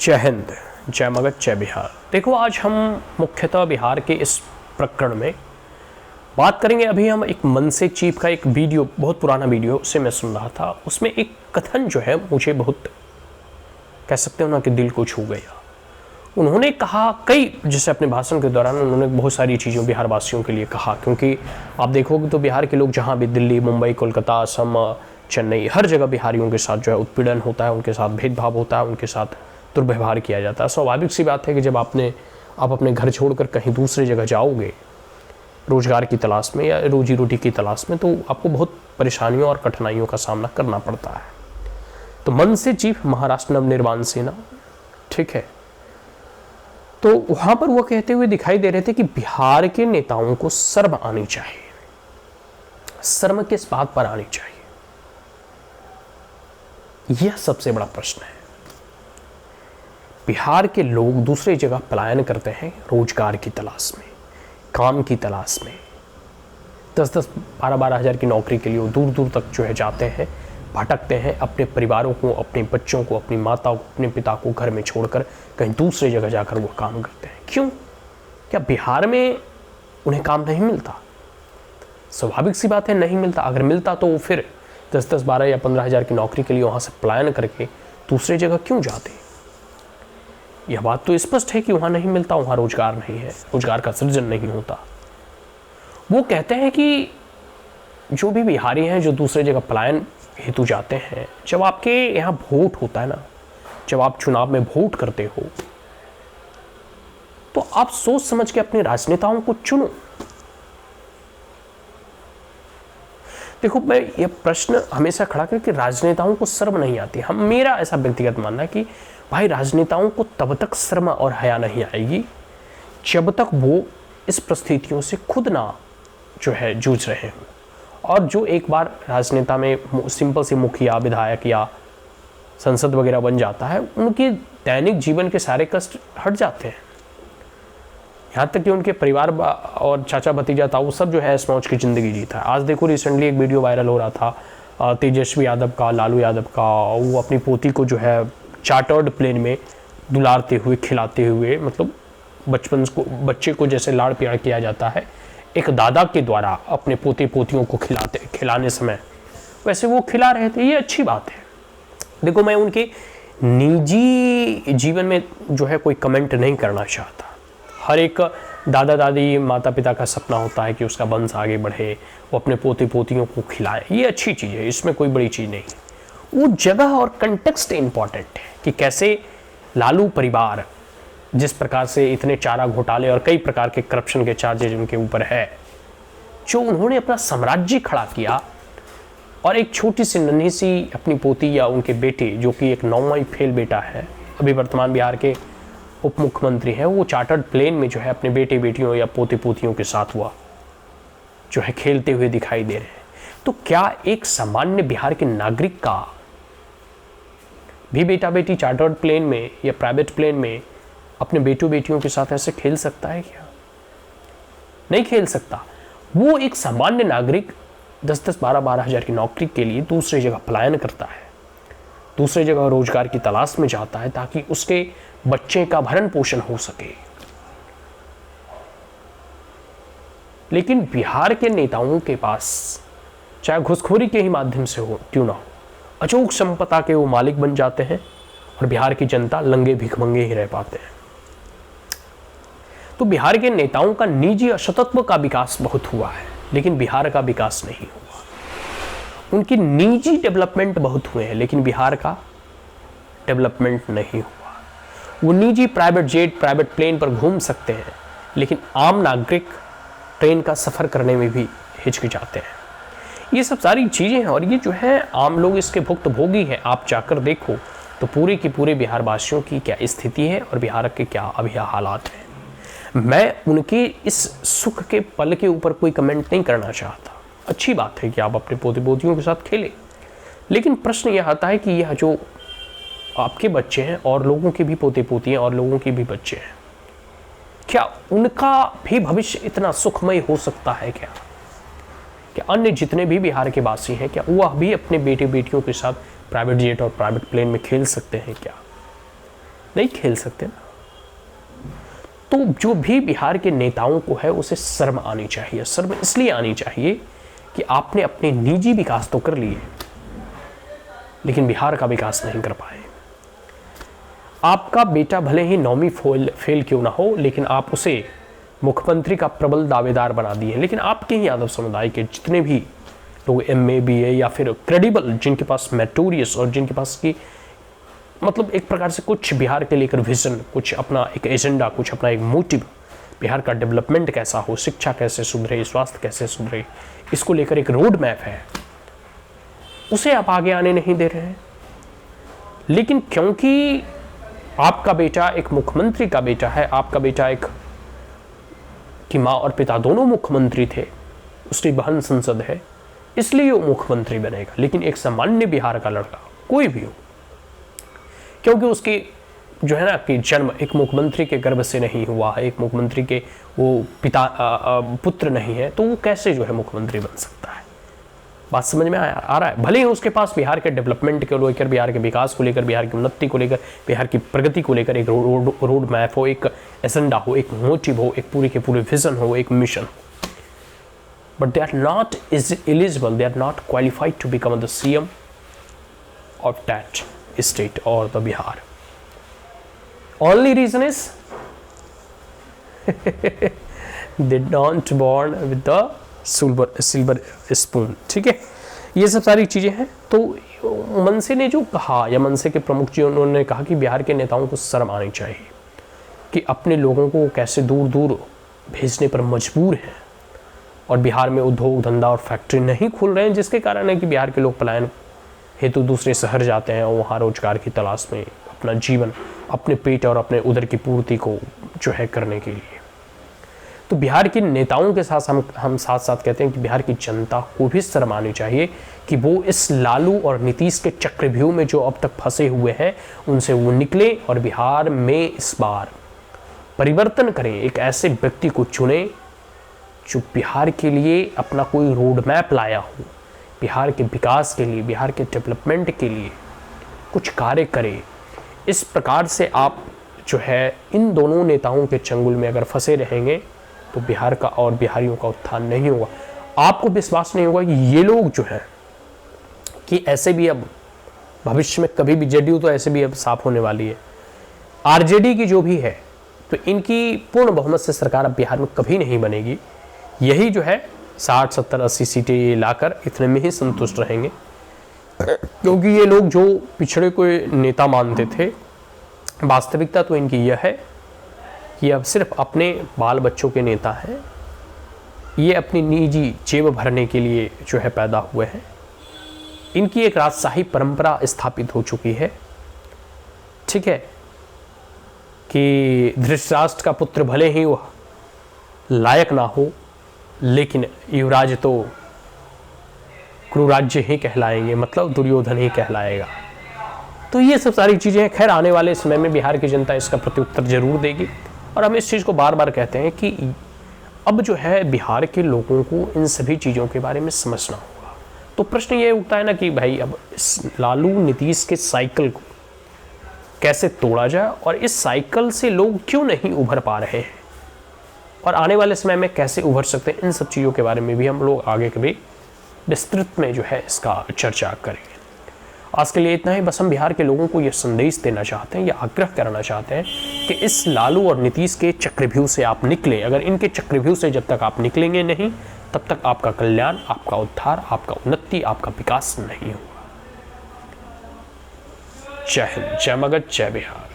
जय हिंद, जय मगध, जय बिहार। देखो, आज हम मुख्यतः बिहार के इस प्रकरण में बात करेंगे। अभी हम एक मन से चीफ का एक वीडियो, बहुत पुराना वीडियो से मैं सुन रहा था। उसमें एक कथन जो है मुझे बहुत, कह सकते हो ना, कि दिल को छू गया। उन्होंने कहा कई, जैसे अपने भाषण के दौरान उन्होंने बहुत सारी चीज़ों बिहार वासियों के लिए कहा, क्योंकि आप देखोगे तो बिहार के लोग जहाँ भी, दिल्ली, मुंबई, कोलकाता, असम, चेन्नई, हर जगह बिहारियों के साथ जो है उत्पीड़न होता है, उनके साथ भेदभाव होता है, उनके साथ दुर्व्यवहार किया जाता है। स्वाभाविक सी बात है कि जब आप अपने घर छोड़कर कहीं दूसरी जगह जाओगे रोजगार की तलाश में या रोजी रोटी की तलाश में, तो आपको बहुत परेशानियों और कठिनाइयों का सामना करना पड़ता है। तो मन से चीफ महाराष्ट्र नवनिर्माण सेना, ठीक है, तो वहां पर वो कहते हुए दिखाई दे रहे थे कि बिहार के नेताओं को शर्म आनी चाहिए। शर्म किस बात पर आनी चाहिए, यह सबसे बड़ा प्रश्न है। बिहार के लोग दूसरी जगह पलायन करते हैं रोजगार की तलाश में, काम की तलाश में। 10-10, 12-12 हज़ार की नौकरी के लिए वो दूर दूर तक जो है जाते हैं, भटकते हैं, अपने परिवारों को, अपने बच्चों को, अपनी माता को, अपने पिता को घर में छोड़कर कहीं दूसरी जगह जाकर वो काम करते हैं। क्यों? क्या बिहार में उन्हें काम नहीं मिलता? स्वाभाविक सी बात है, नहीं मिलता। अगर मिलता तो वो फिर 10-10, 12 या 15 हज़ार की नौकरी के लिए वहाँ से पलायन करके दूसरी जगह क्यों जाते? यह बात तो स्पष्ट है कि वहाँ नहीं मिलता, वहाँ रोजगार नहीं है, रोजगार का सृजन नहीं होता। वो कहते हैं कि जो भी बिहारी हैं जो दूसरी जगह पलायन हेतु जाते हैं, जब आपके यहाँ वोट होता है ना, जब आप चुनाव में वोट करते हो, तो आप सोच समझ के अपने राजनेताओं को चुनो। देखो, मैं ये प्रश्न हमेशा खड़ा कर कि राजनेताओं को शर्म नहीं आती। मेरा ऐसा व्यक्तिगत मानना है कि भाई, राजनेताओं को तब तक शर्म और हया नहीं आएगी जब तक वो इस परिस्थितियों से खुद ना जो है जूझ रहे हों। और जो एक बार राजनेता में सिंपल से मुखिया, विधायक या संसद वगैरह बन जाता है, उनके दैनिक जीवन के सारे कष्ट हट जाते हैं। यहाँ तक कि उनके परिवार और चाचा भतीजा ताऊ सब जो है ऐश मौज की ज़िंदगी जीता है। आज देखो, रिसेंटली एक वीडियो वायरल हो रहा था तेजस्वी यादव का, लालू यादव का। वो अपनी पोती को जो है चार्टर्ड प्लेन में दुलारते हुए, खिलाते हुए, मतलब बच्चे को जैसे लाड़ प्यार किया जाता है एक दादा के द्वारा अपने पोते पोतियों को खिलाने समय, वैसे वो खिला रहे थे। ये अच्छी बात है। देखो, मैं उनके निजी जीवन में जो है कोई कमेंट नहीं करना चाहता। हर एक दादा दादी, माता पिता का सपना होता है कि उसका वंश आगे बढ़े, वो अपने पोते पोतियों को खिलाए। ये अच्छी चीज़ है, इसमें कोई बड़ी चीज़ नहीं। वो जगह और कंटेक्स्ट इंपॉर्टेंट है कि कैसे लालू परिवार, जिस प्रकार से इतने चारा घोटाले और कई प्रकार के करप्शन के चार्जेज उनके ऊपर है, जो उन्होंने अपना साम्राज्य खड़ा किया, और एक छोटी सी नन्ही सी अपनी पोती या उनके बेटे, जो कि एक 9वां फेल बेटा है, अभी वर्तमान बिहार के उप मुख्यमंत्री हैं, वो चार्टर्ड प्लेन में जो है अपने बेटे बेटियों या पोते पोतियों के साथ हुआ जो है खेलते हुए दिखाई दे रहे हैं। तो क्या एक सामान्य बिहार के नागरिक का भी बेटा बेटी चार्टर्ड प्लेन में या प्राइवेट प्लेन में अपने बेटों बेटियों के साथ ऐसे खेल सकता है? क्या नहीं खेल सकता। वो एक सामान्य नागरिक 10-10, 12-12 हज़ार की नौकरी के लिए दूसरी जगह पलायन करता है, दूसरी जगह रोजगार की तलाश में जाता है ताकि उसके बच्चे का भरण पोषण हो सके। लेकिन बिहार के नेताओं के पास, चाहे घुसखोरी के ही माध्यम से हो क्यों ना हो, अचूक संपदा के वो मालिक बन जाते हैं और बिहार की जनता लंगे भिखमंगे ही रह पाते हैं। तो बिहार के नेताओं का निजी असतत्व का विकास बहुत हुआ है, लेकिन बिहार का विकास नहीं हुआ। उनकी निजी डेवलपमेंट बहुत हुए हैं, लेकिन बिहार का डेवलपमेंट नहीं हुआ। वो निजी प्राइवेट जेट, प्राइवेट प्लेन पर घूम सकते हैं, लेकिन आम नागरिक ट्रेन का सफ़र करने में भी हिचकिचाते हैं। ये सब सारी चीज़ें हैं, और ये जो है आम लोग इसके भुक्तभोगी हैं। आप जाकर देखो तो पूरे की पूरे बिहार वासियों की क्या स्थिति है और बिहार के क्या अभी हालात हैं। मैं उनके इस सुख के पल के ऊपर कोई कमेंट नहीं करना चाहता। अच्छी बात है कि आप अपने पोते पोतियों के साथ खेलें, लेकिन प्रश्न यह आता है कि यह जो आपके बच्चे हैं और लोगों के भी पोते पोतियाँ और लोगों के भी बच्चे हैं, क्या उनका भी भविष्य इतना सुखमय हो सकता है? क्या अन्य जितने भी बिहार के वासी हैं, क्या वह भी अपने बेटे बेटियों के साथ प्राइवेट जेट और प्राइवेट प्लेन में खेल सकते हैं? क्या नहीं खेल सकते ना। तो जो भी बिहार के नेताओं को है उसे शर्म आनी चाहिए। शर्म इसलिए आनी चाहिए कि आपने अपने निजी विकास तो कर लिए, लेकिन बिहार का विकास नहीं कर पाए। आपका बेटा भले ही 9वीं फेल क्यों ना हो, लेकिन आप उसे मुख्यमंत्री का प्रबल दावेदार बना दिए। लेकिन आपके ही यादव समुदाय के जितने भी लोग MA BA या फिर क्रेडिबल, जिनके पास मेरिटोरियस और जिनके पास की मतलब एक प्रकार से कुछ बिहार के लेकर विजन, कुछ अपना एक एजेंडा, कुछ अपना एक मोटिव, बिहार का डेवलपमेंट कैसा हो, शिक्षा कैसे सुधरे, स्वास्थ्य कैसे सुधरे, इसको लेकर एक रोड मैप है, उसे आप आगे आने नहीं दे रहे हैं। लेकिन क्योंकि आपका बेटा एक मुख्यमंत्री का बेटा है, आपका बेटा एक की माँ और पिता दोनों मुख्यमंत्री थे, उसकी बहन संसद है, इसलिए वो मुख्यमंत्री बनेगा। लेकिन एक सामान्य बिहार का लड़का कोई भी हो, क्योंकि उसकी जो है ना कि जन्म एक मुख्यमंत्री के गर्भ से नहीं हुआ है, एक मुख्यमंत्री के वो पुत्र नहीं है, तो वो कैसे जो है मुख्यमंत्री बन सकता है। बात समझ में आ रहा है। भले ही उसके पास बिहार के डेवलपमेंट को लेकर, बिहार के विकास को लेकर, बिहार की उन्नति को लेकर, बिहार की प्रगति को लेकर एक रोड मैप हो, एक एजेंडा हो, एक मोटिव हो, एक पूरी के पूरे विजन हो, एक मिशन हो, but they are not eligible, they are not qualified to become the CM of that state or the Bihar. Only reason is they don't born with the silver spoon. ठीक है, ये सब सारी चीजें हैं। तो मनसे ने जो कहा, या मनसे के प्रमुख जी उन्होंने कहा कि बिहार के नेताओं को शर्म आनी चाहिए कि अपने लोगों को कैसे दूर दूर भेजने पर मजबूर हैं, और बिहार में उद्योग धंधा और फैक्ट्री नहीं खुल रहे हैं, जिसके कारण है कि बिहार के लोग पलायन हेतु दूसरे शहर जाते हैं और वहाँ रोजगार की तलाश में अपना जीवन, अपने पेट और अपने उदर की पूर्ति को जो है करने के लिए। तो बिहार के नेताओं के साथ हम साथ साथ कहते हैं कि बिहार की जनता को भी शर्म आनी चाहिए कि वो इस लालू और नीतीश के चक्रव्यूह में जो अब तक फंसे हुए हैं उनसे वो निकले, और बिहार में इस बार परिवर्तन करें। एक ऐसे व्यक्ति को चुने जो बिहार के लिए अपना कोई रोड मैप लाया हो, बिहार के विकास के लिए, बिहार के डेवलपमेंट के लिए कुछ कार्य करे। इस प्रकार से आप जो है इन दोनों नेताओं के चंगुल में अगर फंसे रहेंगे तो बिहार का और बिहारियों का उत्थान नहीं होगा। आपको विश्वास नहीं होगा कि ये लोग जो है कि ऐसे भी अब भविष्य में कभी भी JDU तो ऐसे भी अब साफ होने वाली है, RJD की जो भी है, तो इनकी पूर्ण बहुमत से सरकार अब बिहार में कभी नहीं बनेगी। यही जो है 60, 70, 80 सीटें ये लाकर इतने में ही संतुष्ट रहेंगे, क्योंकि ये लोग जो पिछड़े को नेता मानते थे, वास्तविकता तो इनकी यह है कि अब सिर्फ अपने बाल बच्चों के नेता हैं। ये अपनी निजी जेब भरने के लिए जो है पैदा हुए हैं। इनकी एक राजशाही परंपरा स्थापित हो चुकी है। ठीक है कि धृतराष्ट्र का पुत्र भले ही वह लायक ना हो, लेकिन युवराज तो क्रूराज्य ही कहलाएंगे, मतलब दुर्योधन ही कहलाएगा। तो ये सब सारी चीज़ें हैं। खैर, आने वाले समय में बिहार की जनता इसका प्रत्युत्तर जरूर देगी, और हम इस चीज़ को बार बार कहते हैं कि अब जो है बिहार के लोगों को इन सभी चीज़ों के बारे में समझना होगा। तो प्रश्न ये उठता है ना कि भाई अब इस लालू नीतीश के साइकिल को कैसे तोड़ा जाए, और इस साइकिल से लोग क्यों नहीं उभर पा रहे हैं, और आने वाले समय में कैसे उभर सकते हैं, इन सब चीज़ों के बारे में भी हम लोग आगे कभी विस्तृत में जो है इसका चर्चा करेंगे। आज के लिए इतना ही। बस हम बिहार के लोगों को यह संदेश देना चाहते हैं, या आग्रह करना चाहते हैं कि इस लालू और नीतीश के चक्रव्यूह से आप निकलें। अगर इनके चक्रव्यूह से जब तक आप निकलेंगे नहीं, तब तक आपका कल्याण, आपका उद्धार, आपका उन्नति, आपका विकास नहीं होगा। जय हिंद, जय मगध, जय बिहार।